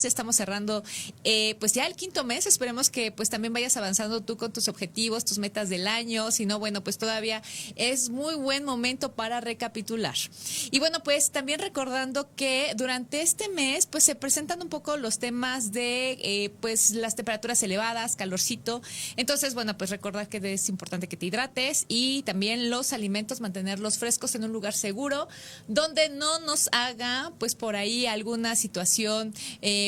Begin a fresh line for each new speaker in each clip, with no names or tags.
Estamos cerrando pues ya el quinto mes. Esperemos que pues también vayas avanzando tú con tus objetivos, tus metas del año. Si no, bueno, pues todavía es muy buen momento para recapitular. Y bueno, pues también recordando que durante este mes pues se presentan un poco los temas de pues las temperaturas elevadas, calorcito. Entonces, bueno, pues recordar que es importante que te hidrates y también los alimentos mantenerlos frescos en un lugar seguro donde no nos haga pues por ahí alguna situación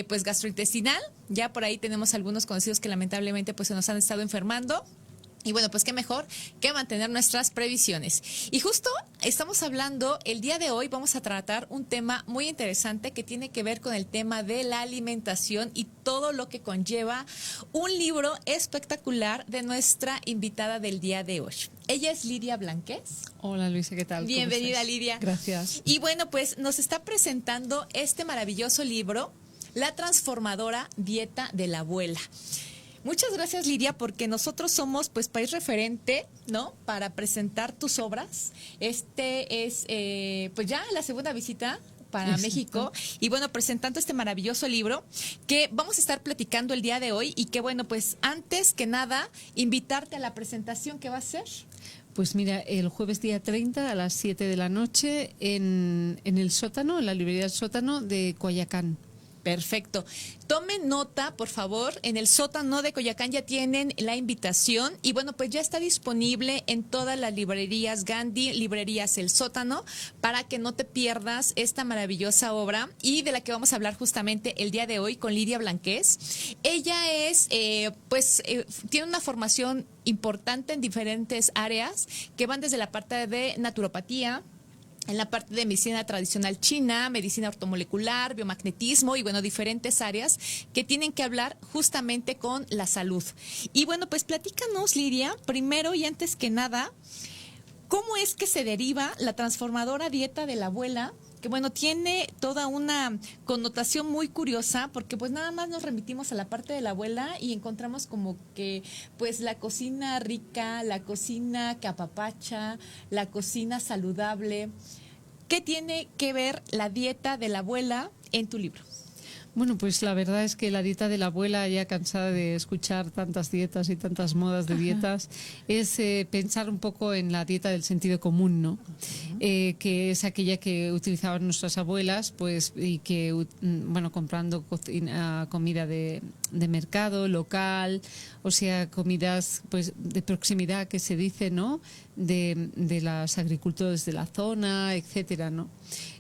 pues gastrointestinal. Ya por ahí tenemos algunos conocidos que lamentablemente pues se nos han estado enfermando. Y bueno, pues qué mejor que mantener nuestras previsiones. Y justo estamos hablando, el día de hoy vamos a tratar un tema muy interesante que tiene que ver con el tema de la alimentación y todo lo que conlleva un libro espectacular de nuestra invitada del día de hoy. Ella es Lidia Blanquez.
Hola Luisa, ¿qué tal?
Bienvenida, Lidia.
Gracias.
Y bueno, pues nos está presentando este maravilloso libro, La transformadora dieta de la abuela. Muchas gracias, Lidia, porque nosotros somos pues país referente, ¿no? Para presentar tus obras. Este es pues ya la segunda visita para México y bueno, presentando este maravilloso libro que vamos a estar platicando el día de hoy y que bueno, pues antes que nada invitarte a la presentación que va a ser.
Pues mira, el jueves día 30 a las 7 de la noche en el sótano, en la librería del sótano de Coyoacán.
Perfecto. Tomen nota, por favor. En el sótano de Coyoacán ya tienen la invitación y bueno, pues ya está disponible en todas las librerías Gandhi, librerías El Sótano, para que no te pierdas esta maravillosa obra y de la que vamos a hablar justamente el día de hoy con Lidia Blanquez. Ella es, tiene una formación importante en diferentes áreas que van desde la parte de naturopatía, en la parte de medicina tradicional china, medicina ortomolecular, biomagnetismo y bueno, diferentes áreas que tienen que hablar justamente con la salud. Y bueno, pues platícanos, Lidia, primero y antes que nada, ¿cómo es que se deriva la transformadora dieta de la abuela? Que bueno, tiene toda una connotación muy curiosa porque pues nada más nos remitimos a la parte de la abuela y encontramos como que pues la cocina rica, la cocina que apapacha, la cocina saludable. ¿Qué tiene que ver la dieta de la abuela en tu libro?
Bueno, pues la verdad es que la dieta de la abuela, ya cansada de escuchar tantas dietas y tantas modas de dietas, es pensar un poco en la dieta del sentido común, ¿no? Que es aquella que utilizaban nuestras abuelas, pues, y que, bueno, comprando comida de mercado, local, o sea, comidas pues de proximidad que se dice, ¿no? De los agricultores de la zona, etcétera, ¿no?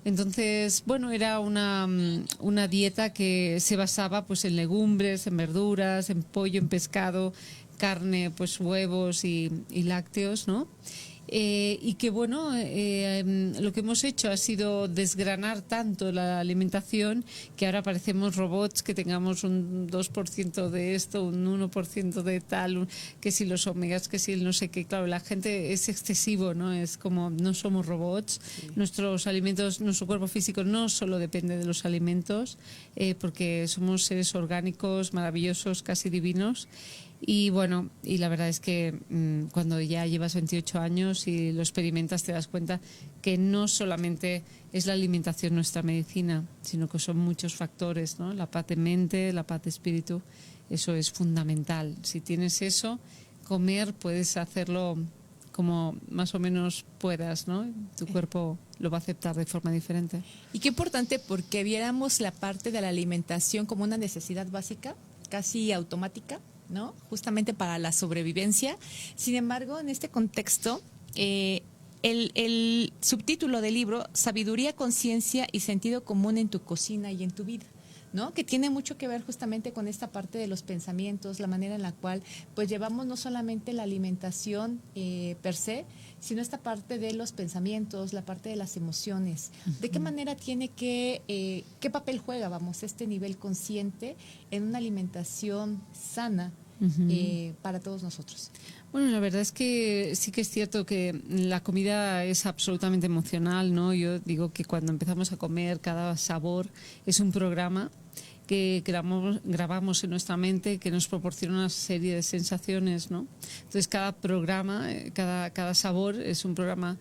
Entonces, bueno, era una dieta que se basaba pues en legumbres, en verduras, en pollo, en pescado, carne, pues huevos y lácteos, ¿no? Y que bueno, lo que hemos hecho ha sido desgranar tanto la alimentación que ahora parecemos robots, que tengamos un 2% de esto, un 1% de tal, que si los omegas, que si el no sé qué. Claro, la gente es excesivo, ¿no? Es como, no somos robots. Sí. Nuestros alimentos, nuestro cuerpo físico no solo depende de los alimentos, porque somos seres orgánicos, maravillosos, casi divinos. Y bueno, y la verdad es que cuando ya llevas 28 años y lo experimentas te das cuenta que no solamente es la alimentación nuestra medicina, sino que son muchos factores, ¿no? La paz de mente, la paz de espíritu, eso es fundamental. Si tienes eso, comer puedes hacerlo como más o menos puedas, ¿no? Tu cuerpo lo va a aceptar de forma diferente.
Y qué importante, porque viéramos la parte de la alimentación como una necesidad básica, casi automática, ¿no? Justamente para la sobrevivencia. Sin embargo, en este contexto, el subtítulo del libro, Sabiduría, Conciencia y Sentido Común en tu cocina y en tu vida, ¿no? Que tiene mucho que ver justamente con esta parte de los pensamientos, la manera en la cual pues llevamos no solamente la alimentación per se, sino esta parte de los pensamientos, la parte de las emociones. ¿De qué manera tiene que, qué papel juega, vamos, este nivel consciente en una alimentación sana para todos nosotros?
Bueno, la verdad es que sí que es cierto que la comida es absolutamente emocional, ¿no? Yo digo que cuando empezamos a comer, cada sabor es un programa que grabamos en nuestra mente, que nos proporciona una serie de sensaciones, ¿no? Entonces cada programa, cada sabor es un programa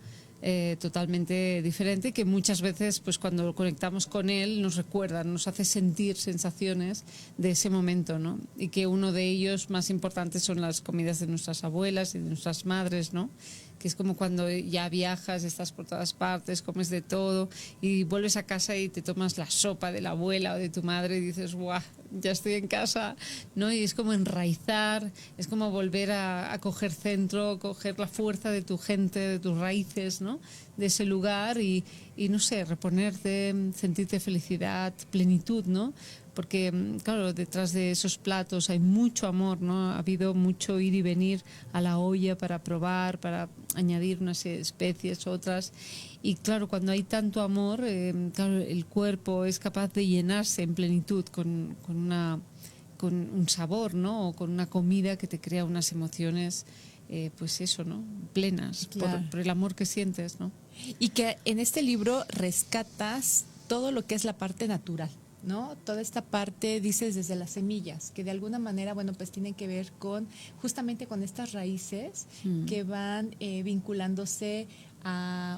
totalmente diferente, que muchas veces pues cuando conectamos con él nos recuerda, nos hace sentir sensaciones de ese momento, ¿no? Y que uno de ellos más importantes son las comidas de nuestras abuelas y de nuestras madres, ¿no? Que es como cuando ya viajas, estás por todas partes, comes de todo y vuelves a casa y te tomas la sopa de la abuela o de tu madre y dices, ¡guau! Ya estoy en casa, ¿no? Y es como enraizar, es como volver a coger centro, coger la fuerza de tu gente, de tus raíces, ¿no? De ese lugar y no sé, reponerte, sentirte felicidad, plenitud, ¿no? Porque, claro, detrás de esos platos hay mucho amor, ¿no? Ha habido mucho ir y venir a la olla para probar, para añadir unas especies, otras. Y claro, cuando hay tanto amor, claro, el cuerpo es capaz de llenarse en plenitud con un sabor, ¿no? O con una comida que te crea unas emociones, pues eso, ¿no? Plenas,
claro,
por el amor que sientes, ¿no?
Y que en este libro rescatas todo lo que es la parte natural, ¿no? Toda esta parte, dices, desde las semillas, que de alguna manera, bueno, pues tienen que ver con, justamente con estas raíces que van vinculándose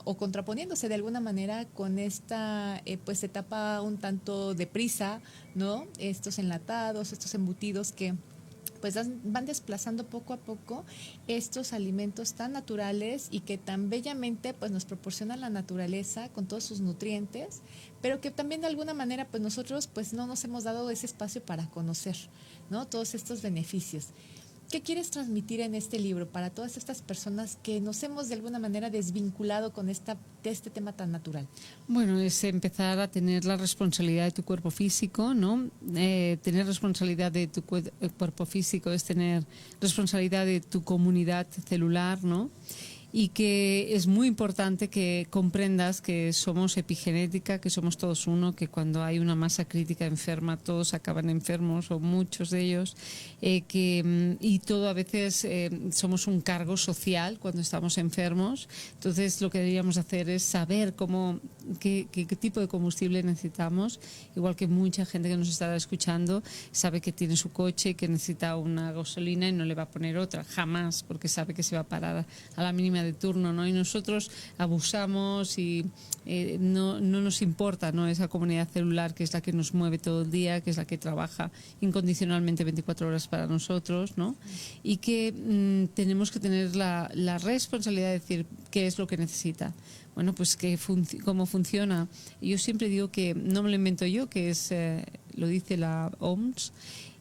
o contraponiéndose de alguna manera con esta, pues etapa un tanto deprisa, ¿no? Estos enlatados, estos embutidos que pues van desplazando poco a poco estos alimentos tan naturales y que tan bellamente pues nos proporciona la naturaleza con todos sus nutrientes, pero que también de alguna manera pues nosotros pues no nos hemos dado ese espacio para conocer, ¿no? Todos estos beneficios. ¿Qué quieres transmitir en este libro para todas estas personas que nos hemos de alguna manera desvinculado con de este tema tan natural?
Bueno, es empezar a tener la responsabilidad de tu cuerpo físico, ¿no? Tener responsabilidad de tu cuerpo físico es tener responsabilidad de tu comunidad celular, ¿no? Y que es muy importante que comprendas que somos epigenética, que somos todos uno, que cuando hay una masa crítica enferma todos acaban enfermos o muchos de ellos, y todo a veces somos un cargo social cuando estamos enfermos. Entonces lo que deberíamos hacer es saber qué tipo de combustible necesitamos, igual que mucha gente que nos está escuchando sabe que tiene su coche, que necesita una gasolina y no le va a poner otra, jamás, porque sabe que se va a parar a la mínima de turno, ¿no? Y nosotros abusamos y no nos importa, ¿no? Esa comunidad celular que es la que nos mueve todo el día, que es la que trabaja incondicionalmente 24 horas para nosotros, ¿no? Y que tenemos que tener la responsabilidad de decir qué es lo que necesita. Bueno, pues cómo funciona. Yo siempre digo que no me lo invento yo, que lo dice la OMS,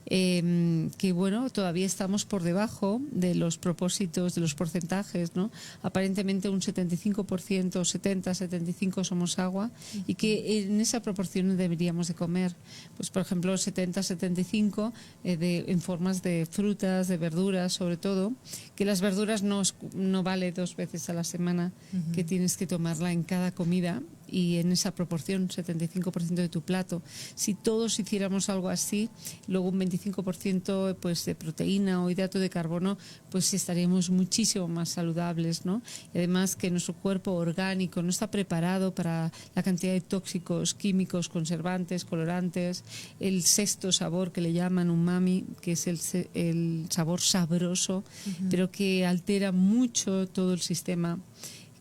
que bueno, todavía estamos por debajo de los propósitos, de los porcentajes, ¿no? Aparentemente un 75%, 70-75 somos agua y que en esa proporción deberíamos de comer. Pues por ejemplo 70-75 en formas de frutas, de verduras sobre todo, que las verduras no vale 2 veces a la semana, que tienes que tomarla en cada comida y en esa proporción, 75% de tu plato. Si todos hiciéramos algo así, luego un 25% pues, de proteína o hidrato de carbono, pues estaríamos muchísimo más saludables, ¿no? Y además que nuestro cuerpo orgánico no está preparado para la cantidad de tóxicos, químicos, conservantes, colorantes, el sexto sabor que le llaman umami, que es el sabor sabroso, pero que altera mucho todo el sistema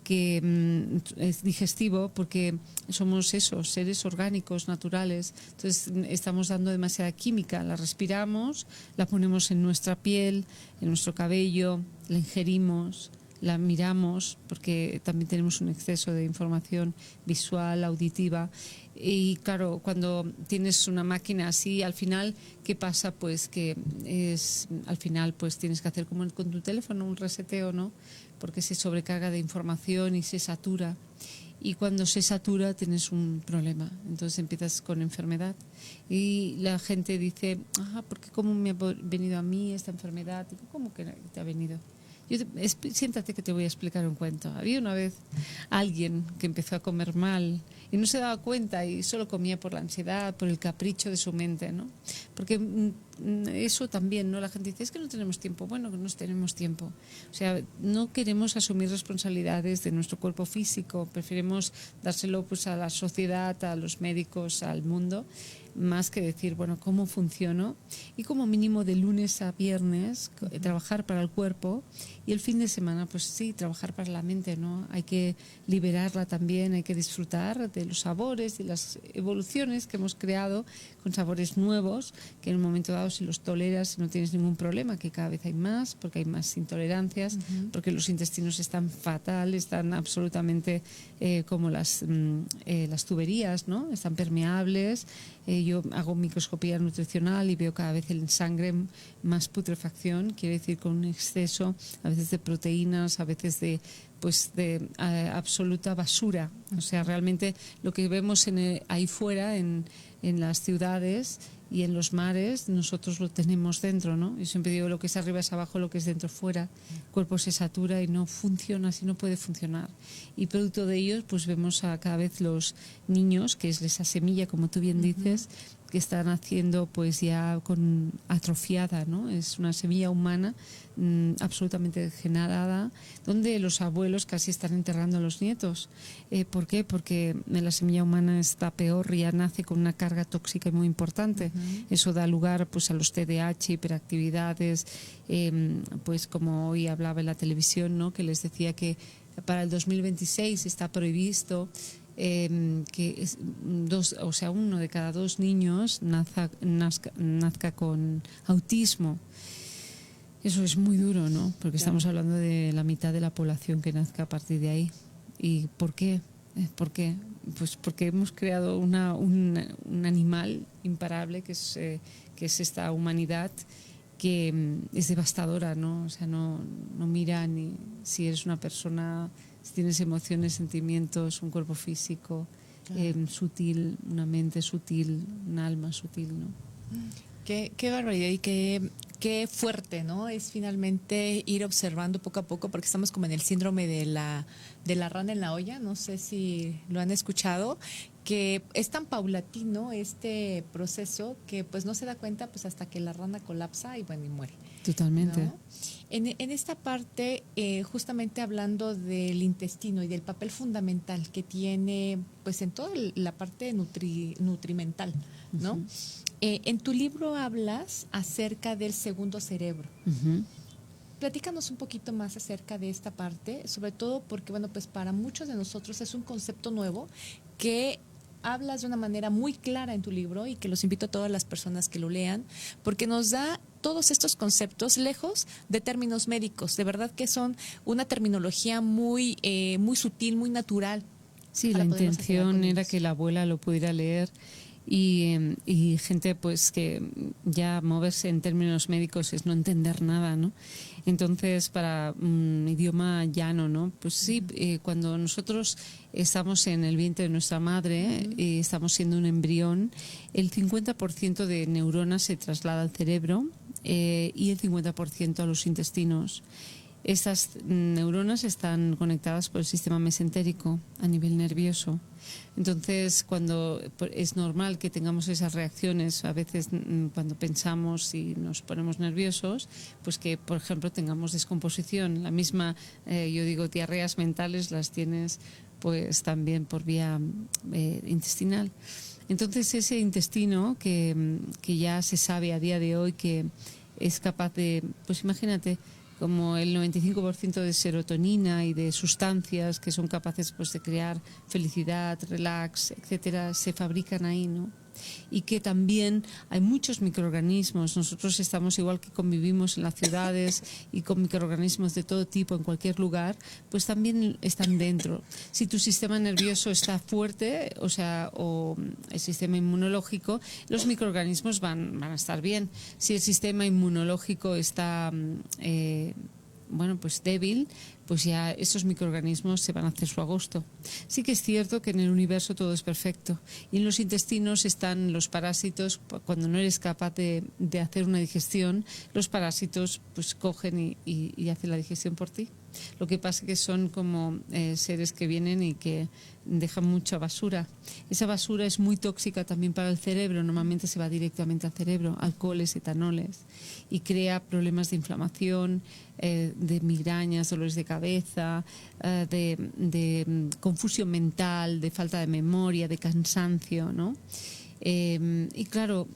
que es digestivo, porque somos esos seres orgánicos naturales. Entonces estamos dando demasiada química, la respiramos, la ponemos en nuestra piel, en nuestro cabello, la ingerimos, la miramos, porque también tenemos un exceso de información visual, auditiva. Y claro, cuando tienes una máquina así, al final, ¿qué pasa? Pues que al final pues tienes que hacer como con tu teléfono un reseteo, ¿no? Porque se sobrecarga de información y se satura. Y cuando se satura tienes un problema. Entonces empiezas con enfermedad. Y la gente dice, ¿por qué cómo me ha venido a mí esta enfermedad? ¿Cómo que te ha venido? Siéntate que te voy a explicar un cuento. Había una vez alguien que empezó a comer mal y no se daba cuenta y solo comía por la ansiedad, por el capricho de su mente, ¿no? Porque eso también, ¿no? La gente dice, es que no tenemos tiempo. Bueno, que no tenemos tiempo. O sea, no queremos asumir responsabilidades de nuestro cuerpo físico, preferimos dárselo pues a la sociedad, a los médicos, al mundo, más que decir, bueno, ¿cómo funciono? Y como mínimo de lunes a viernes trabajar para el cuerpo y el fin de semana, pues sí, trabajar para la mente, ¿no? Hay que liberarla también, hay que disfrutar de los sabores y las evoluciones que hemos creado con sabores nuevos, que en un momento dado si los toleras no tienes ningún problema, que cada vez hay más, porque hay más intolerancias, porque los intestinos están fatal, están absolutamente como las tuberías, ¿no? Están permeables. Yo hago microscopía nutricional y veo cada vez en sangre más putrefacción, quiere decir con un exceso a veces de proteínas, a veces de absoluta basura. O sea, realmente lo que vemos ahí fuera en las ciudades y en los mares, nosotros lo tenemos dentro, ¿no? Yo siempre digo, lo que es arriba es abajo, lo que es dentro fuera. El cuerpo se satura y no funciona así, no puede funcionar. Y producto de ello, pues vemos a cada vez los niños, que es esa semilla, como tú bien dices, que están haciendo pues ya con atrofiada, ¿no? Es una semilla humana absolutamente degenerada, donde los abuelos casi están enterrando a los nietos. ¿Por qué? Porque la semilla humana está peor, ya nace con una carga tóxica muy importante. Eso da lugar pues a los TDAH, hiperactividades, pues como hoy hablaba en la televisión, ¿no? Que les decía que para el 2026 está previsto que uno de cada 2 niños nazca con autismo. Eso es muy duro, ¿no? Porque estamos hablando de la mitad de la población que nazca a partir de ahí. ¿Y por qué? ¿Por qué? Pues porque hemos creado un animal imparable que es esta humanidad que es devastadora, ¿no? O sea, no mira ni si eres una persona, si tienes emociones, sentimientos, un cuerpo físico sutil, una mente sutil, un alma sutil, ¿no?
Qué barbaridad y qué fuerte, ¿no? Es finalmente ir observando poco a poco, porque estamos como en el síndrome de la rana en la olla, no sé si lo han escuchado, que es tan paulatino este proceso que pues no se da cuenta pues hasta que la rana colapsa y bueno, y muere.
Totalmente.
¿No? En esta parte, justamente hablando del intestino y del papel fundamental que tiene pues en toda la parte nutrimental, ¿no? En tu libro hablas acerca del segundo cerebro. Platícanos un poquito más acerca de esta parte, sobre todo porque, bueno, pues para muchos de nosotros es un concepto nuevo que hablas de una manera muy clara en tu libro y que los invito a todas las personas que lo lean, porque nos da todos estos conceptos lejos de términos médicos. De verdad que son una terminología muy sutil, muy natural.
Sí, la intención era que la abuela lo pudiera leer y gente pues que ya moverse en términos médicos es no entender nada, ¿no? Entonces, para un idioma llano, ¿no? Pues sí, cuando nosotros estamos en el vientre de nuestra madre y estamos siendo un embrión, el 50% de neuronas se traslada al cerebro y el 50% a los intestinos. Estas neuronas están conectadas por el sistema mesentérico a nivel nervioso. Entonces, cuando es normal que tengamos esas reacciones, a veces cuando pensamos y nos ponemos nerviosos, pues que, por ejemplo, tengamos descomposición. La misma, yo digo, diarreas mentales las tienes pues también por vía intestinal. Entonces, ese intestino que ya se sabe a día de hoy que es capaz de, pues imagínate, como el 95% de serotonina y de sustancias que son capaces pues de crear felicidad, relax, etcétera, se fabrican ahí, ¿no? Y que también hay muchos microorganismos. Nosotros estamos igual que convivimos en las ciudades y con microorganismos de todo tipo en cualquier lugar, pues también están dentro. Si tu sistema nervioso está fuerte, o el sistema inmunológico, los microorganismos van a estar bien. Si el sistema inmunológico está pues débil, pues ya esos microorganismos se van a hacer su agosto. Sí que es cierto que en el universo todo es perfecto y en los intestinos están los parásitos. Cuando no eres capaz de hacer una digestión, los parásitos pues cogen y hacen la digestión por ti. Lo que pasa es que son como seres que vienen y que dejan mucha basura. Esa basura es muy tóxica también para el cerebro, normalmente se va directamente al cerebro, alcoholes, etanoles, y crea problemas de inflamación, de migrañas, dolores de cabeza, de confusión mental, de falta de memoria, de cansancio, ¿no? Y claro,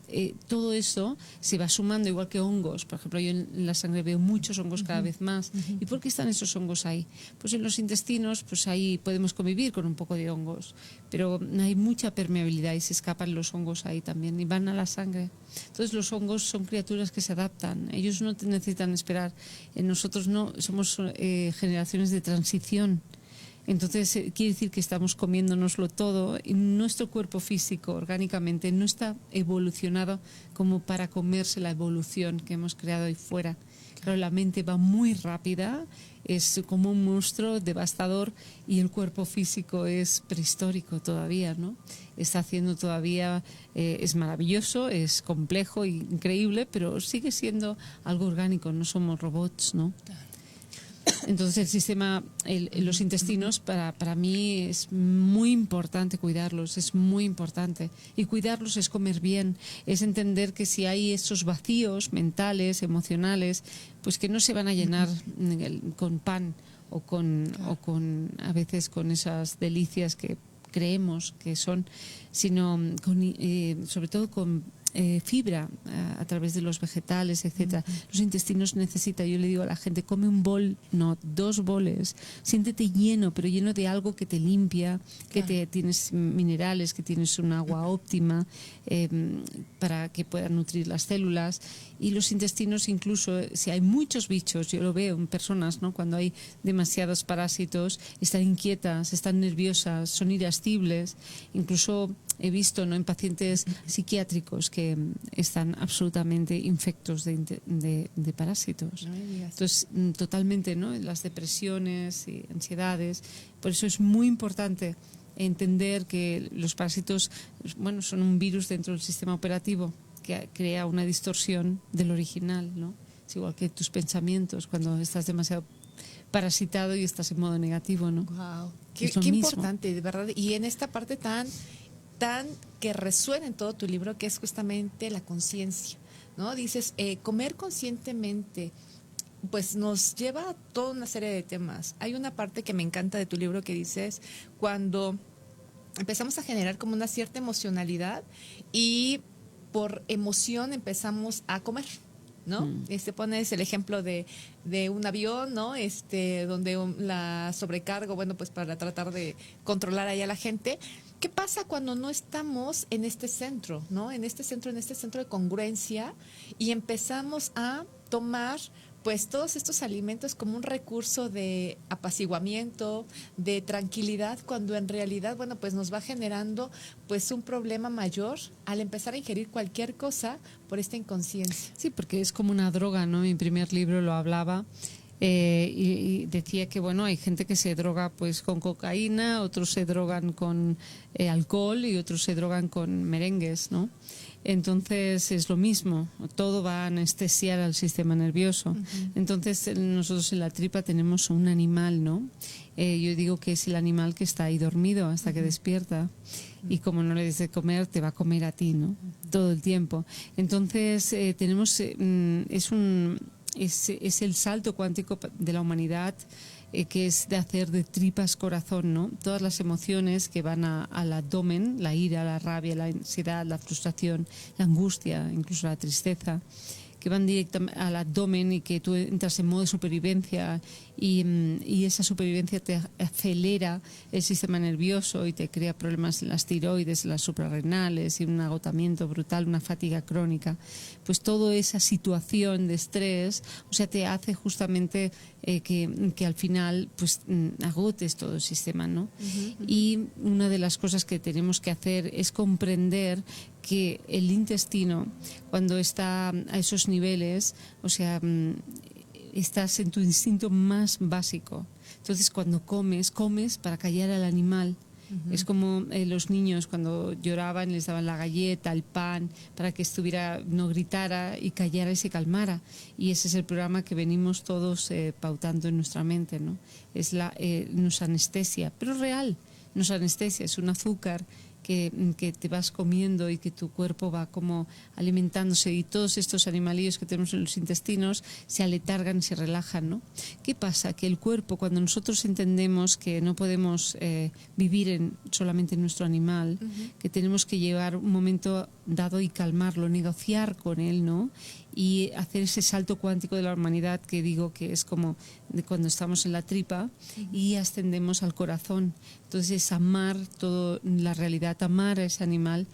todo eso se va sumando igual que hongos. Por ejemplo, yo en la sangre veo muchos hongos cada vez más. ¿Y por qué están esos hongos ahí? Pues en los intestinos, pues ahí podemos convivir con un poco de hongos, pero hay mucha permeabilidad y se escapan los hongos ahí también y van a la sangre. Entonces los hongos son criaturas que se adaptan, ellos no necesitan esperar. Nosotros no somos generaciones de transición. Entonces quiere decir que estamos comiéndonoslo todo y nuestro cuerpo físico orgánicamente no está evolucionado como para comerse la evolución que hemos creado ahí fuera. Claro, la mente va muy rápida, es como un monstruo devastador y el cuerpo físico es prehistórico todavía, ¿no? Está haciendo todavía, es maravilloso, es complejo, increíble, pero sigue siendo algo orgánico, no somos robots, ¿no? Entonces el sistema, los intestinos para mí es muy importante cuidarlos, es muy importante. Y cuidarlos es comer bien, es entender que si hay esos vacíos mentales, emocionales, pues que no se van a llenar con pan o con a veces con esas delicias que creemos que son, sino sobre todo con fibra a través de los vegetales, etcétera. Los intestinos necesitan, yo le digo a la gente, come un bol, no, 2 boles, siéntete lleno, pero lleno de algo que te limpia, que tienes minerales, que tienes un agua óptima para que puedan nutrir las células. Y los intestinos, incluso si hay muchos bichos, yo lo veo en personas, ¿no? Cuando hay demasiados parásitos, están inquietas, están nerviosas, son irascibles. Incluso he visto, ¿no?, en pacientes psiquiátricos que están absolutamente infectos de parásitos. Entonces, totalmente, ¿no?, las depresiones y ansiedades. Por eso es muy importante entender que los parásitos, bueno, son un virus dentro del sistema operativo que crea una distorsión del original, ¿no? Es igual que tus pensamientos cuando estás demasiado parasitado y estás en modo negativo, ¿no?
Wow, qué importante, de verdad. Y en esta parte tan que resuena en todo tu libro, que es justamente la conciencia, ¿no? Dices, comer conscientemente, pues nos lleva a toda una serie de temas. Hay una parte que me encanta de tu libro que dices, cuando empezamos a generar como una cierta emocionalidad y por emoción empezamos a comer, ¿no? Pones el ejemplo de un avión, ¿no? Donde la sobrecargo, bueno, pues para tratar de controlar ahí a la gente. ¿Qué pasa cuando no estamos en este centro, ¿no? En este centro de congruencia y empezamos a tomar pues todos estos alimentos como un recurso de apaciguamiento, de tranquilidad, cuando en realidad, bueno, pues nos va generando pues un problema mayor al empezar a ingerir cualquier cosa por esta inconsciencia?
Sí, porque es como una droga, ¿no? Mi primer libro lo hablaba. Y decía que bueno, hay gente que se droga pues con cocaína, otros se drogan con alcohol y otros se drogan con merengues, ¿no? Entonces es lo mismo, todo va a anestesiar al sistema nervioso. Entonces nosotros en la tripa tenemos un animal, ¿no? Yo digo que es el animal que está ahí dormido hasta que despierta y como no le des de comer te va a comer a ti, ¿no? Todo el tiempo. Entonces tenemos es el salto cuántico de la humanidad, que es de hacer de tripas corazón, ¿no? Todas las emociones que van al abdomen, la ira, la rabia, la ansiedad, la frustración, la angustia, incluso la tristeza, que van directamente al abdomen y que tú entras en modo de supervivencia y esa supervivencia te acelera el sistema nervioso y te crea problemas en las tiroides, en las suprarrenales y un agotamiento brutal, una fatiga crónica. Pues toda esa situación de estrés, o sea, te hace justamente que al final pues agotes todo el sistema, ¿no? Y una de las cosas que tenemos que hacer es comprender que el intestino, cuando está a esos niveles, o sea, estás en tu instinto más básico. Entonces, cuando comes para callar al animal. Es como los niños cuando lloraban les daban la galleta, el pan, para que estuviera, no gritara y callara y se calmara. Y ese es el programa que venimos todos pautando en nuestra mente, ¿no? Nos anestesia, pero real, nos anestesia, es un azúcar que te vas comiendo y que tu cuerpo va como alimentándose, y todos estos animalillos que tenemos en los intestinos se aletargan y se relajan, ¿no? ¿Qué pasa? Que el cuerpo, cuando nosotros entendemos que no podemos vivir solamente en nuestro animal, que tenemos que llevar un momento dado y calmarlo, negociar con él, ¿no? Y hacer ese salto cuántico de la humanidad, que digo que es como de cuando estamos en la tripa y ascendemos al corazón. Entonces es amar toda la realidad, amar a ese animal,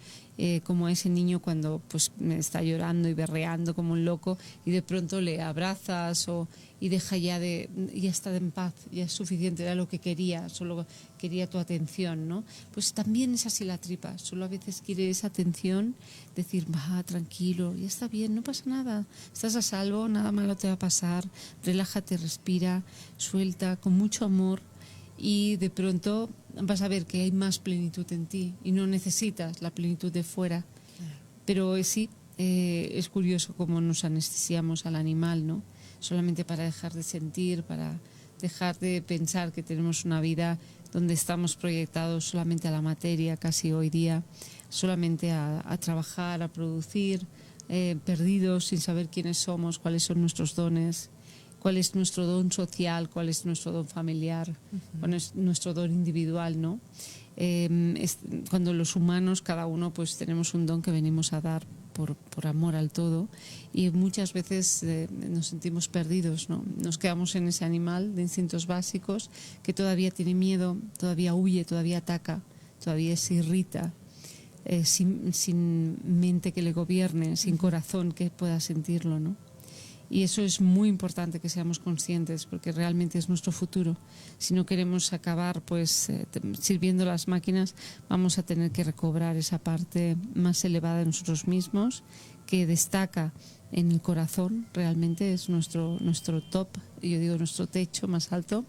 como a ese niño cuando pues está llorando y berreando como un loco y de pronto le abrazas y deja ya está en paz, ya es suficiente, era lo que quería, solo quería tu atención, ¿no? Pues también es así la tripa, solo a veces quiere esa atención, decir, va, tranquilo, ya está bien, no pasa nada, estás a salvo, nada malo te va a pasar, relájate, respira, suelta, con mucho amor, y de pronto vas a ver que hay más plenitud en ti y no necesitas la plenitud de fuera. Pero sí, es curioso cómo nos anestesiamos al animal, ¿no? Solamente para dejar de sentir, para dejar de pensar que tenemos una vida donde estamos proyectados solamente a la materia, casi hoy día, solamente a trabajar, a producir, perdidos sin saber quiénes somos, cuáles son nuestros dones, cuál es nuestro don social, cuál es nuestro don familiar, cuál es nuestro don individual, ¿no? Cuando los humanos, cada uno, pues tenemos un don que venimos a dar por amor al todo, y muchas veces nos sentimos perdidos, ¿no? Nos quedamos en ese animal de instintos básicos que todavía tiene miedo, todavía huye, todavía ataca, todavía se irrita, sin mente que le gobierne, sin corazón que pueda sentirlo, ¿no? Y eso es muy importante que seamos conscientes, porque realmente es nuestro futuro. Si no queremos acabar pues sirviendo las máquinas, vamos a tener que recobrar esa parte más elevada de nosotros mismos, que destaca en el corazón, realmente es nuestro top, yo digo nuestro techo más alto,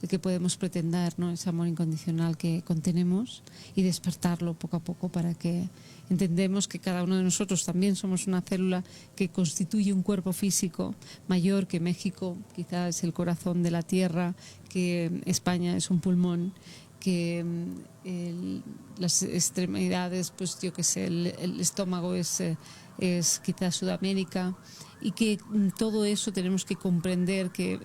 el que podemos pretender, ¿no? Ese amor incondicional que contenemos, y despertarlo poco a poco para que entendemos que cada uno de nosotros también somos una célula que constituye un cuerpo físico mayor, que México quizás es el corazón de la tierra, que España es un pulmón, que las extremidades, pues yo qué sé, el estómago es quizás Sudamérica, y que todo eso tenemos que comprender que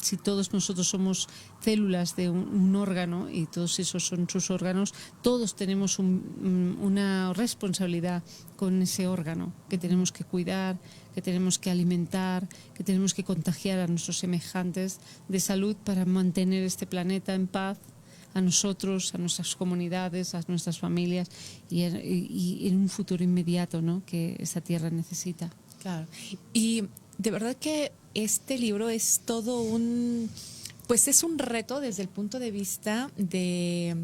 si todos nosotros somos células de un órgano, y todos esos son sus órganos, todos tenemos una responsabilidad con ese órgano que tenemos que cuidar, que tenemos que alimentar, que tenemos que contagiar a nuestros semejantes de salud para mantener este planeta en paz, a nosotros, a nuestras comunidades, a nuestras familias, y en un futuro inmediato, ¿no?, que esta tierra necesita.
Claro. Y de verdad que este libro es todo pues es un reto desde el punto de vista de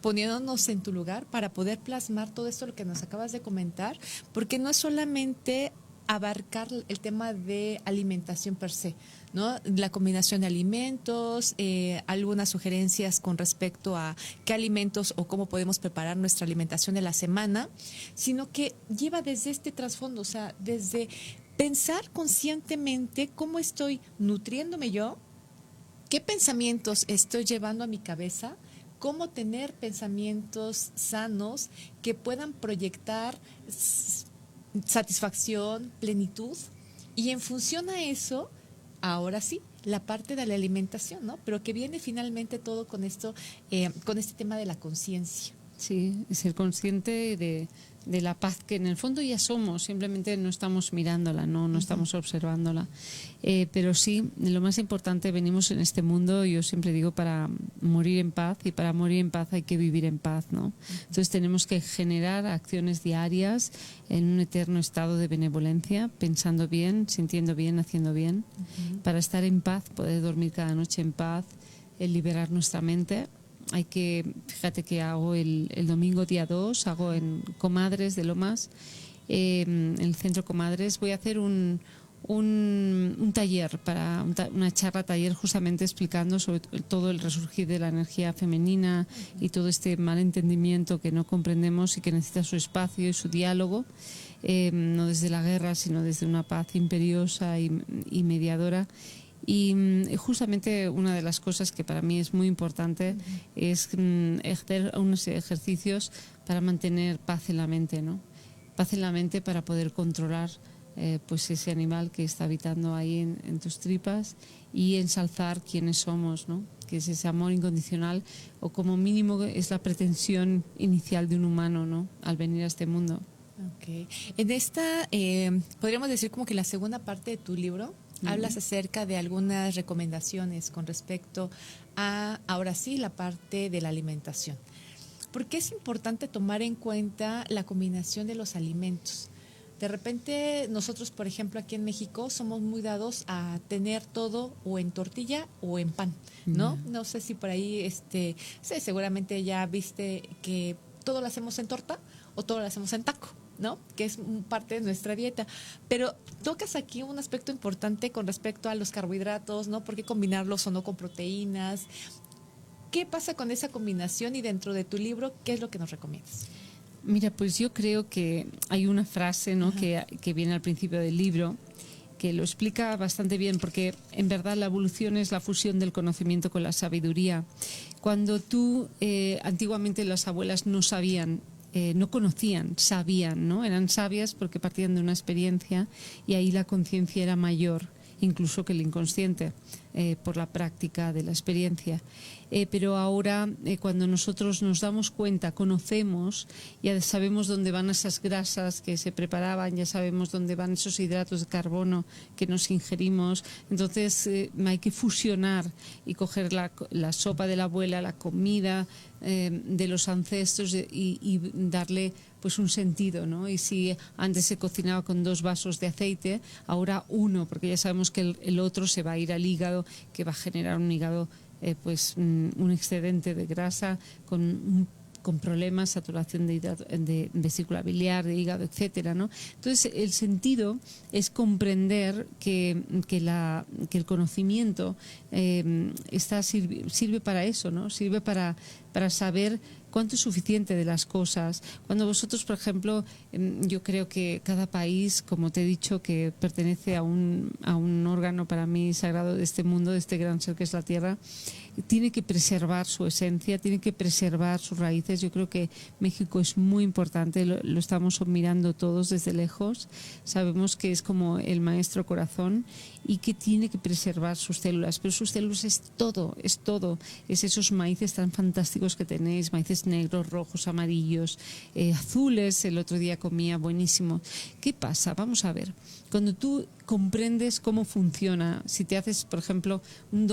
poniéndonos en tu lugar para poder plasmar todo esto lo que nos acabas de comentar, porque no es solamente abarcar el tema de alimentación per se, ¿no? La combinación de alimentos, algunas sugerencias con respecto a qué alimentos o cómo podemos preparar nuestra alimentación de la semana, sino que lleva desde este trasfondo, o sea, desde pensar conscientemente cómo estoy nutriéndome yo, qué pensamientos estoy llevando a mi cabeza, cómo tener pensamientos sanos que puedan proyectar satisfacción, plenitud, y en función a eso, ahora sí, la parte de la alimentación, ¿no? Pero que viene finalmente todo con esto, con este tema de la conciencia.
Sí, ser consciente de la paz que en el fondo ya somos, simplemente no estamos mirándola, no estamos observándola. Pero sí, lo más importante, venimos en este mundo, yo siempre digo, para morir en paz, y para morir en paz hay que vivir en paz, ¿no? Entonces tenemos que generar acciones diarias en un eterno estado de benevolencia, pensando bien, sintiendo bien, haciendo bien, para estar en paz, poder dormir cada noche en paz, liberar nuestra mente. Fíjate que hago el domingo día 2, hago en Comadres de Lomas, en el centro Comadres, voy a hacer un un taller, una charla taller justamente explicando sobre todo el resurgir de la energía femenina y todo este mal entendimiento que no comprendemos y que necesita su espacio y su diálogo, no desde la guerra, sino desde una paz imperiosa y mediadora. Y justamente una de las cosas que para mí es muy importante es hacer unos ejercicios para mantener paz en la mente, ¿no? Paz en la mente para poder controlar pues ese animal que está habitando ahí en tus tripas y ensalzar quiénes somos, ¿no? Que es ese amor incondicional, o como mínimo es la pretensión inicial de un humano, ¿no? Al venir a este mundo.
Okay. En esta, podríamos decir como que la segunda parte de tu libro, hablas acerca de algunas recomendaciones con respecto a, ahora sí, la parte de la alimentación. ¿Por qué es importante tomar en cuenta la combinación de los alimentos? De repente nosotros, por ejemplo, aquí en México somos muy dados a tener todo o en tortilla o en pan, ¿no? No sé si por ahí, sí, seguramente ya viste que todo lo hacemos en torta o todo lo hacemos en taco, ¿no? Que es parte de nuestra dieta. Pero tocas aquí un aspecto importante con respecto a los carbohidratos, ¿no? ¿Por qué combinarlos o no con proteínas? ¿Qué pasa con esa combinación? Y dentro de tu libro, ¿qué es lo que nos recomiendas?
Mira, pues yo creo que hay una frase, ¿no? que viene al principio del libro, que lo explica bastante bien, porque en verdad la evolución es la fusión del conocimiento con la sabiduría. Cuando antiguamente las abuelas no sabían, no conocían, sabían, ¿no? Eran sabias porque partían de una experiencia y ahí la conciencia era mayor, incluso que el inconsciente, por la práctica de la experiencia. Pero ahora, cuando nosotros nos damos cuenta, conocemos, ya sabemos dónde van esas grasas que se preparaban, ya sabemos dónde van esos hidratos de carbono que nos ingerimos. Entonces hay que fusionar y coger la sopa de la abuela, la comida de los ancestros y darle pues un sentido, ¿no? Y si antes se cocinaba con 2 vasos de aceite, ahora 1, porque ya sabemos que el otro se va a ir al hígado, que va a generar un hígado un excedente de grasa con problemas, saturación de vesícula biliar, de hígado, etcétera, ¿no? Entonces, el sentido es comprender que el conocimiento sirve para eso, ¿no? Sirve para saber cuánto es suficiente de las cosas. Cuando vosotros, por ejemplo, yo creo que cada país, como te he dicho, que pertenece a un órgano para mí sagrado de este mundo, de este gran ser que es la Tierra, tiene que preservar su esencia, tiene que preservar sus raíces. Yo creo que México es muy importante, lo estamos mirando todos desde lejos. Sabemos que es como el maestro corazón y que tiene que preservar sus células, pero sus células es todo, es esos maíces tan fantásticos que tenéis, maíces negros, rojos, amarillos, azules. El otro día comía buenísimo. ¿Qué pasa? Vamos a ver. Cuando tú comprendes cómo funciona, si te haces, por ejemplo, un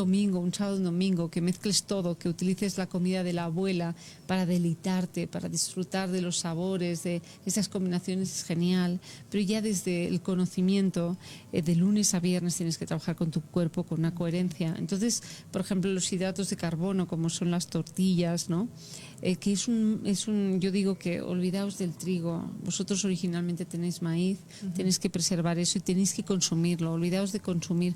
sábado, un domingo, que mezcles todo, que utilices la comida de la abuela para deleitarte, para disfrutar de los sabores, de esas combinaciones, es genial. Pero ya desde el conocimiento, de lunes a viernes tienes que trabajar con tu cuerpo con una coherencia. Entonces, por ejemplo, los hidratos de carbono, como son las tortillas, ¿no? Que yo digo que olvidaos del trigo. Vosotros originalmente tenéis maíz, tenéis que preservar eso y tenéis que consumirlo. Olvidaos de consumir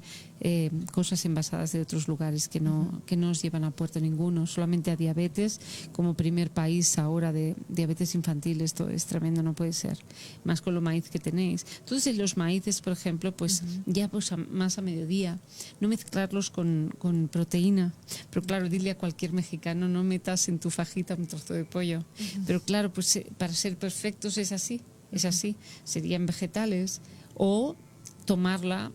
cosas envasadas de otros lugares que no os llevan a puerto ninguno, solamente a diabetes, como primer país ahora de diabetes infantil. Esto es tremendo, no puede ser, más con lo maíz que tenéis. Entonces, en los maíces, por ejemplo, pues ya pues más a mediodía, no mezclarlos con proteína. Pero claro, dile a cualquier mexicano, no metas en tu fajita un trozo de pollo. Pero claro, pues para ser perfectos es así. Serían vegetales, o tomarla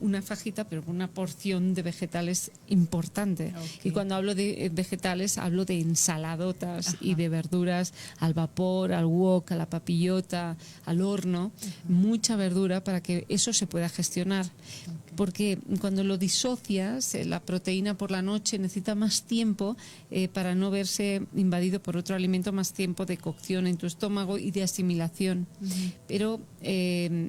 una fajita pero con una porción de vegetales importante. Y cuando hablo de vegetales hablo de ensaladotas y de verduras al vapor, al wok, a la papillota, al horno, mucha verdura para que eso se pueda gestionar. Porque cuando lo disocias, la proteína por la noche necesita más tiempo para no verse invadido por otro alimento, más tiempo de cocción en tu estómago y de asimilación. Pero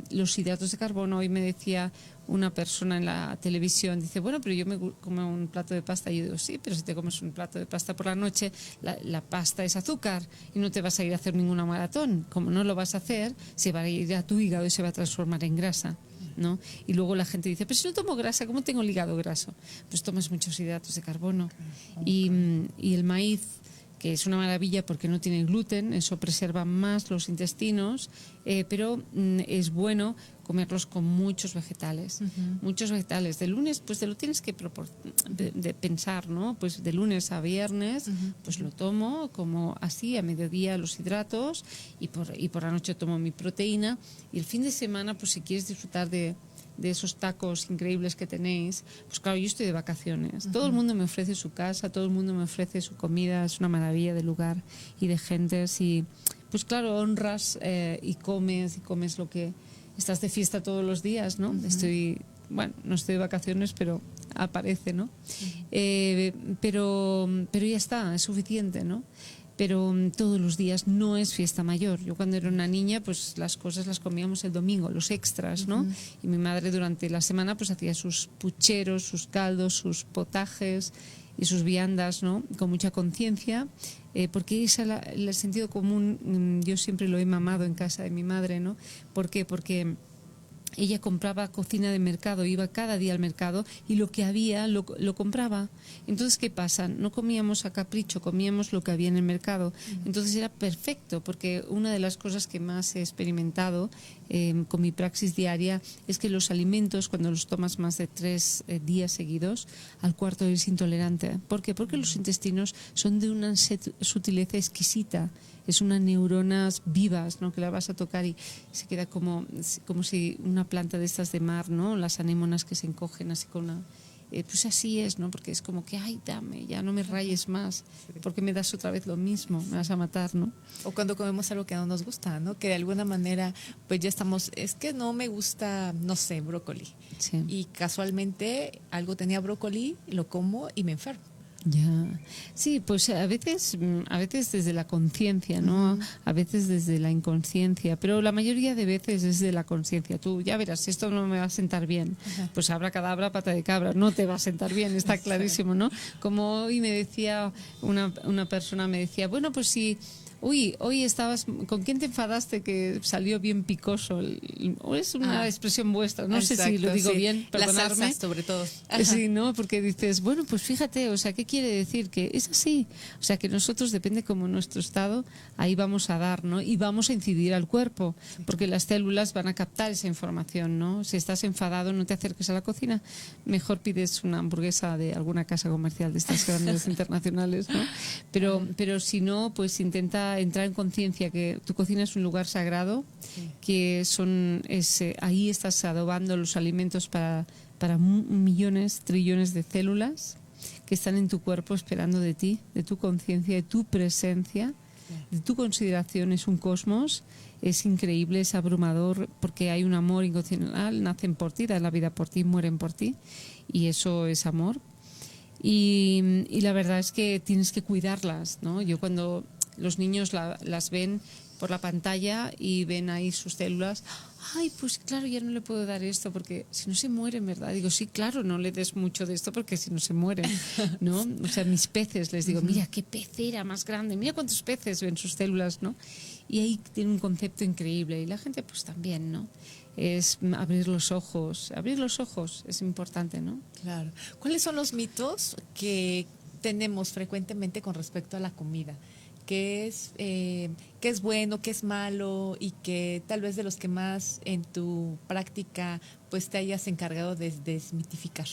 los hidratos de carbono, hoy me decía una persona en la televisión, dice, bueno, pero yo me como un plato de pasta. Y yo digo, sí, pero si te comes un plato de pasta por la noche, la pasta es azúcar y no te vas a ir a hacer ninguna maratón. Como no lo vas a hacer, se va a ir a tu hígado y se va a transformar en grasa. ¿no? Y luego la gente dice, pero si no tomo grasa, ¿cómo tengo el hígado graso? Pues tomas muchos hidratos de carbono. Y el maíz, que es una maravilla porque no tiene gluten, eso preserva más los intestinos, pero es bueno comerlos con muchos vegetales. Muchos vegetales. De lunes, pues te lo tienes que de pensar, ¿no? Pues de lunes a viernes, pues lo tomo como así, a mediodía los hidratos y por la noche tomo mi proteína. Y el fin de semana, pues si quieres disfrutar de esos tacos increíbles que tenéis, pues claro, yo estoy de vacaciones. Todo el mundo me ofrece su casa, todo el mundo me ofrece su comida, es una maravilla de lugar y de gentes. Y pues claro, honras y comes lo que... Estás de fiesta todos los días, ¿no? No estoy de vacaciones, pero aparece, ¿no? Pero ya está, es suficiente, ¿no? Pero todos los días no es fiesta mayor. Yo cuando era una niña, pues las cosas las comíamos el domingo, los extras, ¿no? Y mi madre durante la semana pues hacía sus pucheros, sus caldos, sus potajes y sus viandas, ¿no? Con mucha conciencia, porque el sentido común yo siempre lo he mamado en casa de mi madre, ¿no? ¿Por qué? Porque ella compraba cocina de mercado, iba cada día al mercado y lo que había lo compraba. Entonces, ¿qué pasa? No comíamos a capricho, comíamos lo que había en el mercado. Entonces era perfecto, porque una de las cosas que más he experimentado con mi praxis diaria es que los alimentos, cuando los tomas más de 3 días seguidos, al cuarto eres intolerante. ¿Por qué? Porque los intestinos son de una sutileza exquisita. Es unas neuronas vivas, ¿no? Que la vas a tocar y se queda como si una planta de estas de mar, ¿no? Las anémonas que se encogen así con una... pues así es, ¿no? Porque es como que, ay, dame, ya no me rayes más, porque me das otra vez lo mismo, me vas a matar, ¿no?
O cuando comemos algo que no nos gusta, ¿no? Que de alguna manera, pues ya estamos, es que no me gusta, no sé, brócoli.
Sí.
Y casualmente algo tenía brócoli, lo como y me enfermo.
Ya, sí, pues a veces desde la conciencia, ¿no? A veces desde la inconsciencia, pero la mayoría de veces desde la conciencia. Tú ya verás, esto no me va a sentar bien, pues abracadabra, pata de cabra, no te va a sentar bien, está clarísimo, ¿no? Como hoy me decía una persona, me decía, bueno, pues si... hoy estabas... ¿Con quién te enfadaste que salió bien picoso? O es una expresión vuestra, no sé si lo digo bien, perdonadme.
Las salsas, sobre todo.
Sí, ¿no? Porque dices, bueno, pues fíjate, o sea, ¿qué quiere decir? Que es así. O sea, que nosotros, depende como nuestro estado, ahí vamos a dar, ¿no? Y vamos a incidir al cuerpo, porque las células van a captar esa información, ¿no? Si estás enfadado, no te acerques a la cocina, mejor pides una hamburguesa de alguna casa comercial de estas grandes internacionales, ¿no? Pero si no, pues intenta entrar en conciencia que tu cocina es un lugar sagrado, que ahí estás adobando los alimentos para millones, trillones de células que están en tu cuerpo esperando de ti, de tu conciencia, de tu presencia, de tu consideración. Es un cosmos, es increíble, es abrumador, porque hay un amor incondicional, nacen por ti, dan la vida por ti, mueren por ti, y eso es amor. Y la verdad es que tienes que cuidarlas, ¿no? Yo cuando los niños las ven por la pantalla y ven ahí sus células, ay, pues claro, ya no le puedo dar esto porque si no se mueren, ¿verdad? Digo, sí, claro, no le des mucho de esto porque si no se mueren, ¿no? O sea, mis peces, les digo, mira qué pecera más grande, mira cuántos peces ven sus células, ¿no? Y ahí tiene un concepto increíble y la gente pues también, ¿no? Es abrir los ojos es importante, ¿no?
Claro. ¿Cuáles son los mitos que tenemos frecuentemente con respecto a la comida? ¿Qué es bueno, qué es malo y que tal vez de los que más en tu práctica pues te hayas encargado de desmitificar?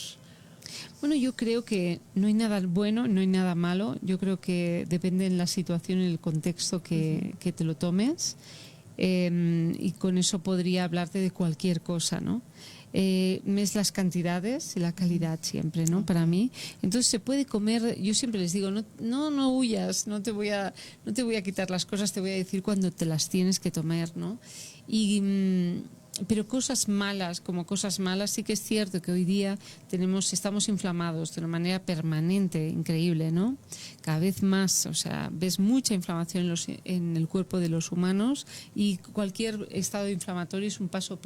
Bueno, yo creo que no hay nada bueno, no hay nada malo. Yo creo que depende en la situación y el contexto que te lo tomes. Y con eso podría hablarte de cualquier cosa, ¿no? Es las cantidades y la calidad siempre, ¿no? Para mí. Entonces se puede comer, yo siempre les digo, no huyas, no te voy a quitar las cosas, te voy a decir cuando te las tienes que tomar, ¿no? Pero cosas malas sí que es cierto que hoy día estamos inflamados de una manera permanente, increíble, ¿no? Cada vez más, o sea, ves mucha inflamación en el cuerpo de los humanos y cualquier estado inflamatorio es un paso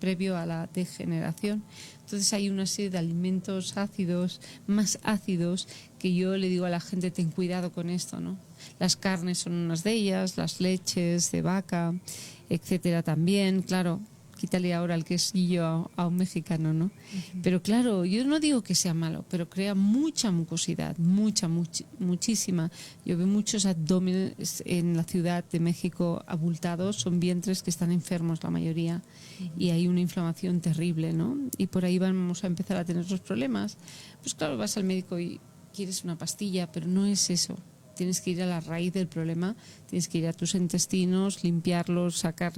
previo a la degeneración. Entonces hay una serie de alimentos ácidos, más ácidos, que yo le digo a la gente, ten cuidado con esto, ¿no? Las carnes son unas de ellas, las leches de vaca, etcétera también, claro. quítale ahora el quesillo a un mexicano, ¿no? Pero claro, yo no digo que sea malo, pero crea mucha mucosidad, muchísima. Yo veo muchos abdómenes en la Ciudad de México abultados, son vientres que están enfermos la mayoría, y hay una inflamación terrible, ¿no? Y por ahí vamos a empezar a tener los problemas. Pues claro, vas al médico y quieres una pastilla, pero no es eso. Tienes que ir a la raíz del problema, tienes que ir a tus intestinos, limpiarlos, sacar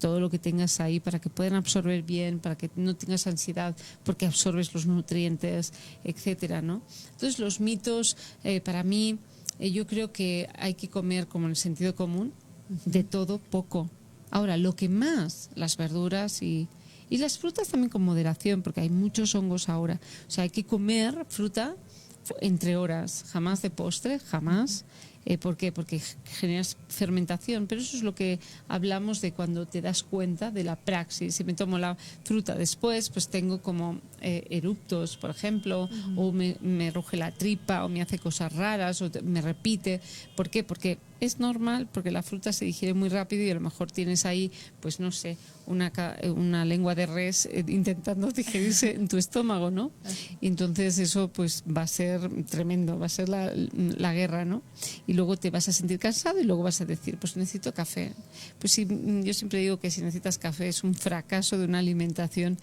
todo lo que tengas ahí para que puedan absorber bien, para que no tengas ansiedad porque absorbes los nutrientes, etcétera, ¿no? Entonces los mitos, para mí, yo creo que hay que comer como en el sentido común, de todo poco. Ahora, lo que más, las verduras y las frutas también con moderación, porque hay muchos hongos ahora. O sea, hay que comer fruta entre horas, jamás de postre, jamás. ¿Por qué? Porque generas fermentación, pero eso es lo que hablamos de cuando te das cuenta de la praxis. Si me tomo la fruta después, pues tengo como eruptos, por ejemplo, o me ruge la tripa, o me hace cosas raras, o me repite. ¿Por qué? Porque es normal, porque la fruta se digiere muy rápido y a lo mejor tienes ahí, pues no sé, una lengua de res intentando digerirse en tu estómago, ¿no? Y entonces eso pues va a ser tremendo, va a ser la guerra, ¿no? Y luego te vas a sentir cansado y luego vas a decir, pues necesito café. Pues sí, yo siempre digo que si necesitas café es un fracaso de una alimentación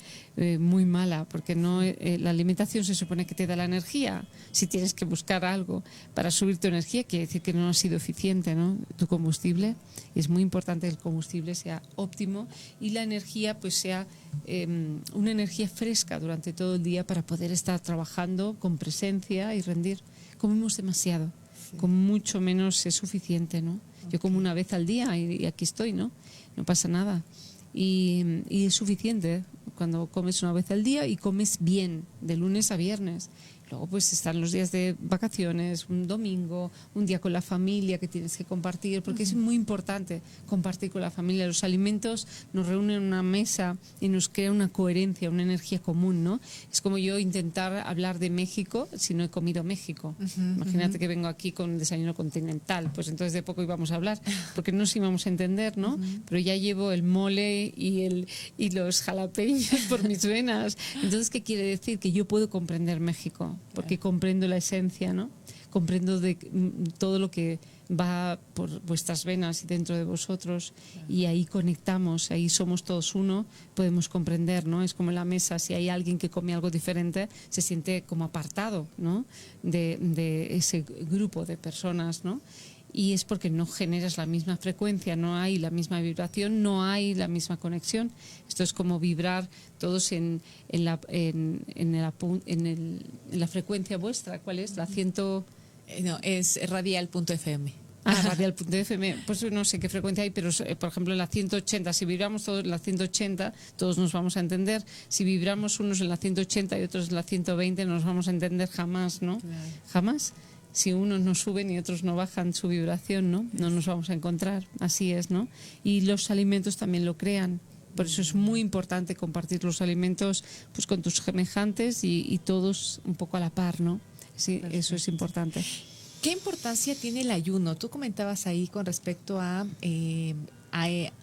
muy mala, porque no la alimentación se supone que te da la energía. Si tienes que buscar algo para subir tu energía, quiere decir que no ha sido eficiente, ¿no? Tu combustible. Es muy importante que el combustible sea óptimo y la energía pues sea una energía fresca durante todo el día para poder estar trabajando con presencia y rendir. Comemos demasiado. Con mucho menos es suficiente, ¿no? Yo como una vez al día y aquí estoy, ¿no? No pasa nada. Y es suficiente cuando comes una vez al día y comes bien, de lunes a viernes. Luego pues están los días de vacaciones, un domingo, un día con la familia que tienes que compartir, porque es muy importante compartir con la familia. Los alimentos nos reúnen en una mesa y nos crea una coherencia, una energía común, ¿no? Es como yo intentar hablar de México si no he comido México. Imagínate que vengo aquí con un desayuno continental, pues entonces de poco íbamos a hablar, porque no nos íbamos a entender, ¿no? Pero ya llevo el mole y los jalapeños por mis venas. Entonces, ¿qué quiere decir? Que yo puedo comprender México, porque comprendo la esencia, ¿no? Comprendo de todo lo que va por vuestras venas y dentro de vosotros, y ahí conectamos, ahí somos todos uno, podemos comprender, ¿no? Es como en la mesa, si hay alguien que come algo diferente, se siente como apartado, ¿no? de ese grupo de personas, ¿no? Y es porque no generas la misma frecuencia, no hay la misma vibración, no hay la misma conexión. Esto es como vibrar todos en la frecuencia vuestra. ¿Cuál es? La 100...
No, es radial.fm.
Radial.fm, pues no sé qué frecuencia hay, pero por ejemplo en la 180, si vibramos todos en la 180, todos nos vamos a entender. Si vibramos unos en la 180 y otros en la 120, no nos vamos a entender jamás, ¿no? Claro. Jamás. Si unos no suben y otros no bajan su vibración, ¿no? No nos vamos a encontrar. Así es, ¿no? Y los alimentos también lo crean. Por eso es muy importante compartir los alimentos pues con tus semejantes y todos un poco a la par, ¿no? Sí, perfecto. Eso es importante.
¿Qué importancia tiene el ayuno? Tú comentabas ahí con respecto a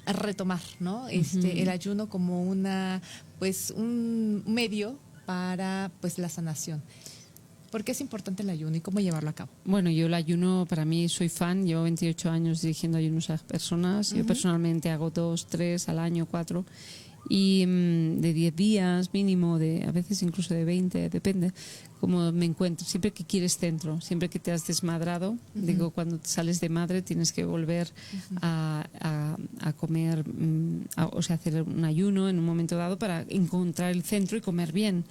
retomar, ¿no? El ayuno como un medio para pues la sanación. ¿Por qué es importante el ayuno y cómo llevarlo a cabo?
Bueno, yo el ayuno, para mí, soy fan. Llevo 28 años dirigiendo ayunos a personas. Yo personalmente hago 2, 3 al año, 4. Y de 10 días mínimo, a veces incluso de 20, depende cómo me encuentro. Siempre que quieres centro, siempre que te has desmadrado, digo, cuando sales de madre tienes que volver a comer, o sea, hacer un ayuno en un momento dado para encontrar el centro y comer bien.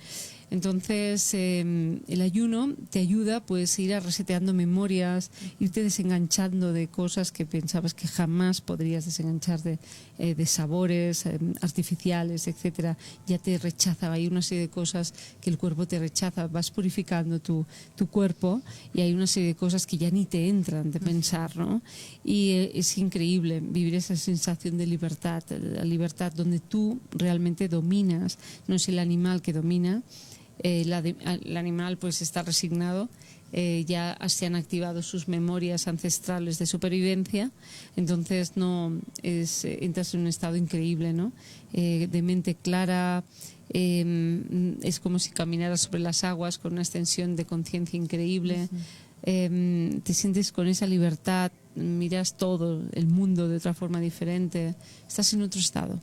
Entonces, el ayuno te ayuda pues ir a reseteando memorias, irte desenganchando de cosas que pensabas que jamás podrías desenganchar de sabores artificiales, etcétera. Ya te rechaza, hay una serie de cosas que el cuerpo te rechaza, vas purificando tu cuerpo y hay una serie de cosas que ya ni te entran de pensar, ¿no? Y es increíble vivir esa sensación de libertad, la libertad donde tú realmente dominas, no es el animal que domina. el animal pues está resignado. Ya se han activado sus memorias ancestrales de supervivencia, entonces entras en un estado increíble, ¿no? De mente clara, es como si caminaras sobre las aguas con una extensión de conciencia increíble. Te sientes con esa libertad, miras todo el mundo de otra forma diferente, estás en otro estado.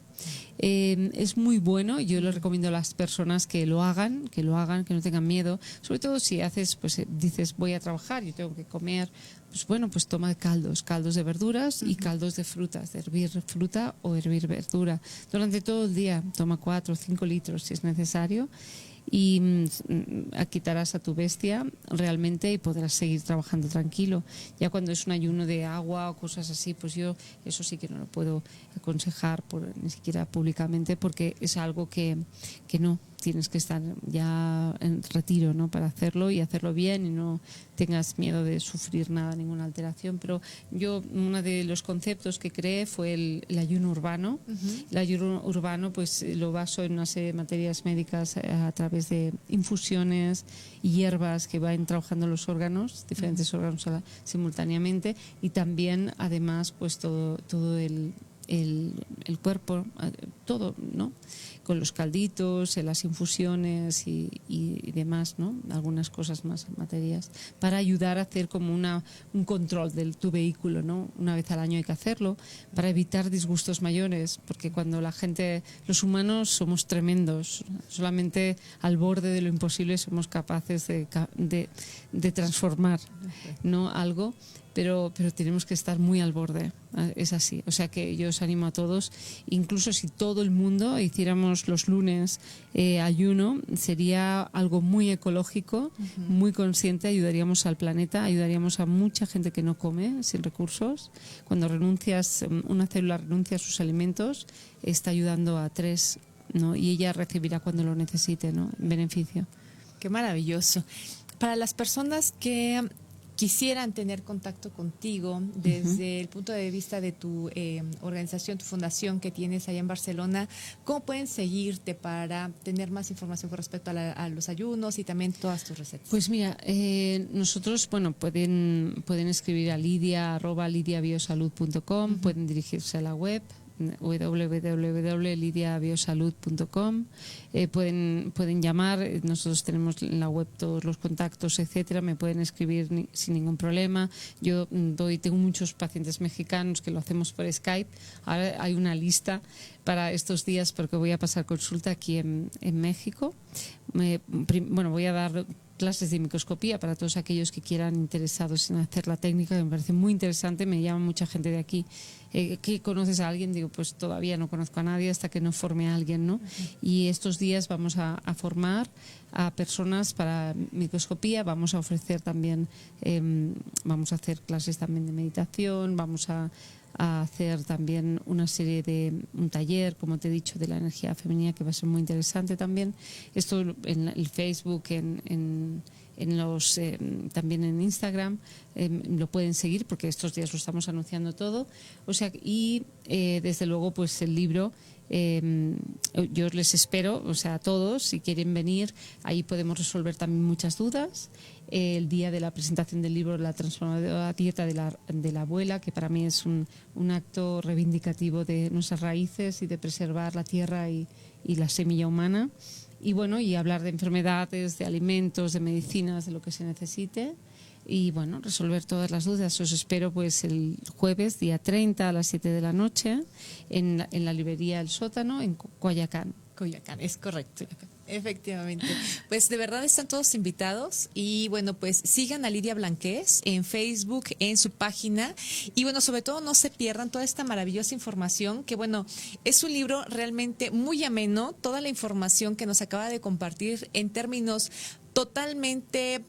Es muy bueno, yo lo recomiendo a las personas que lo hagan, que no tengan miedo, sobre todo si dices voy a trabajar, yo tengo que comer, pues toma caldos de verduras y caldos de frutas, de hervir fruta o hervir verdura. Durante todo el día toma 4 o 5 litros si es necesario, y quitarás a tu bestia realmente y podrás seguir trabajando tranquilo. Ya cuando es un ayuno de agua o cosas así, pues yo eso sí que no lo puedo aconsejar ni siquiera públicamente, porque es algo que no, tienes que estar ya en retiro, ¿no? Para hacerlo y hacerlo bien y no tengas miedo de sufrir nada, ninguna alteración. Pero yo, uno de los conceptos que creé fue el ayuno urbano. El ayuno urbano pues lo baso en una serie de materias médicas a través de infusiones y hierbas que van trabajando los órganos, diferentes órganos simultáneamente, y también además pues todo el cuerpo, todo, ¿no? Con los calditos, las infusiones y demás, ¿no? Algunas cosas más, materias, para ayudar a hacer como un control de tu vehículo, ¿no? Una vez al año hay que hacerlo, para evitar disgustos mayores, porque cuando los humanos somos tremendos, solamente al borde de lo imposible somos capaces de transformar, ¿no? Algo. Pero tenemos que estar muy al borde, es así. O sea que yo os animo a todos, incluso si todo el mundo hiciéramos los lunes ayuno, sería algo muy ecológico, muy consciente, ayudaríamos al planeta, ayudaríamos a mucha gente que no come, sin recursos. Cuando una célula renuncia a sus alimentos, está ayudando a 3, ¿no? Y ella recibirá cuando lo necesite, ¿no? En beneficio.
Qué maravilloso. Para las personas que quisieran tener contacto contigo desde el punto de vista de tu organización, tu fundación que tienes allá en Barcelona, ¿cómo pueden seguirte para tener más información con respecto a los ayunos y también todas tus recetas?
Pues mira, nosotros, pueden escribir a lidia@lidiabiosalud.com, pueden dirigirse a la web www.lidiabiosalud.com, pueden llamar, nosotros tenemos en la web todos los contactos, etcétera, me pueden escribir sin ningún problema. Yo tengo muchos pacientes mexicanos que lo hacemos por Skype. Ahora hay una lista para estos días porque voy a pasar consulta aquí en México. Voy a dar clases de microscopía para todos aquellos que quieran interesados en hacer la técnica, que me parece muy interesante. Me llama mucha gente de aquí. ¿Qué conoces a alguien? Digo, pues todavía no conozco a nadie hasta que no forme a alguien, ¿no? Y estos días vamos a formar a personas para microscopía, vamos a ofrecer también, vamos a hacer clases también de meditación, vamos a hacer también una serie un taller, como te he dicho, de la energía femenina, que va a ser muy interesante también. Esto en el Facebook, también en Instagram, lo pueden seguir porque estos días lo estamos anunciando todo. O sea, y desde luego pues el libro, yo les espero, o sea, a todos, si quieren venir, ahí podemos resolver también muchas dudas. El día de la presentación del libro, La transformadora dieta de la abuela, que para mí es un acto reivindicativo de nuestras raíces y de preservar la tierra y la semilla humana. Y bueno, y hablar de enfermedades, de alimentos, de medicinas, de lo que se necesite. Y bueno, resolver todas las dudas. Os espero pues el jueves, día 30 a las 7 de la noche, en la librería El Sótano, en Coyoacán.
Coyoacán, es correcto. Efectivamente. Pues de verdad están todos invitados y bueno, pues sigan a Lidia Blanquez en Facebook, en su página, y bueno, sobre todo no se pierdan toda esta maravillosa información, que bueno, es un libro realmente muy ameno, toda la información que nos acaba de compartir en términos totalmente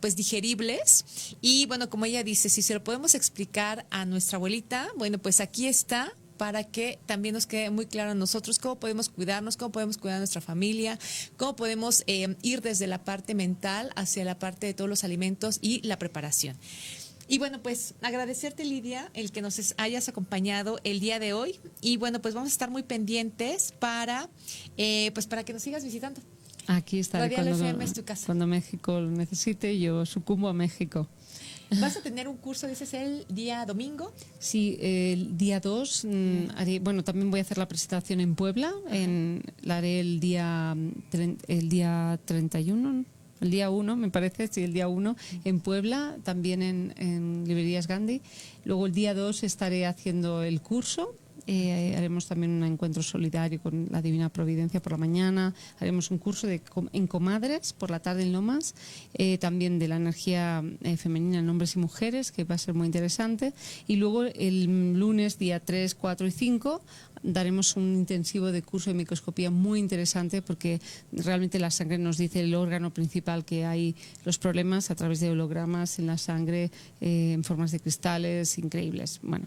pues digeribles, y bueno, como ella dice, si se lo podemos explicar a nuestra abuelita, bueno, pues aquí está, para que también nos quede muy claro a nosotros cómo podemos cuidarnos, cómo podemos cuidar a nuestra familia, cómo podemos ir desde la parte mental hacia la parte de todos los alimentos y la preparación. Y bueno, pues agradecerte, Lidia, el que nos hayas acompañado el día de hoy. Y bueno, pues vamos a estar muy pendientes pues para que nos sigas visitando.
Aquí estaré
Radial FM es tu casa.
cuando México lo necesite, yo sucumbo a México.
¿Vas a tener un curso, dices, el día domingo?
Sí, el día 2 también voy a hacer la presentación en Puebla, la haré el día 31, el día 1 me parece, sí, el día 1 en Puebla, también en Librerías Gandhi. Luego el día 2 estaré haciendo el curso. Haremos también un encuentro solidario con la Divina Providencia por la mañana, haremos un curso en comadres por la tarde en Lomas, también de la energía femenina en hombres y mujeres, que va a ser muy interesante, y luego el lunes día 3, 4 y 5 daremos un intensivo de curso de microscopía muy interesante, porque realmente la sangre nos dice el órgano principal que hay los problemas a través de hologramas en la sangre, en formas de cristales increíbles. Bueno,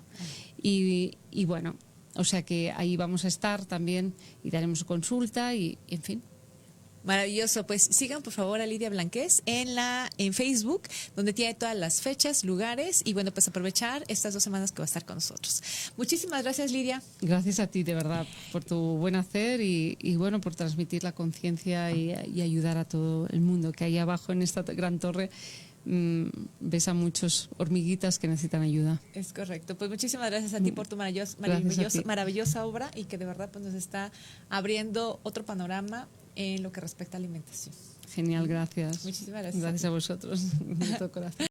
y bueno, o sea que ahí vamos a estar también y daremos consulta y en fin.
Maravilloso, pues sigan por favor a Lidia Blanquez en Facebook, donde tiene todas las fechas, lugares y bueno, pues aprovechar estas 2 semanas que va a estar con nosotros. Muchísimas gracias, Lidia.
Gracias a ti, de verdad, por tu buen hacer y bueno, por transmitir la conciencia y ayudar a todo el mundo, que ahí abajo en esta gran torre ves a muchos hormiguitas que necesitan ayuda.
Es correcto. Pues muchísimas gracias a ti por tu maravillosa obra y que de verdad pues nos está abriendo otro panorama en lo que respecta a alimentación.
Genial, gracias.
Muchísimas gracias.
Gracias a vosotros. De todo corazón.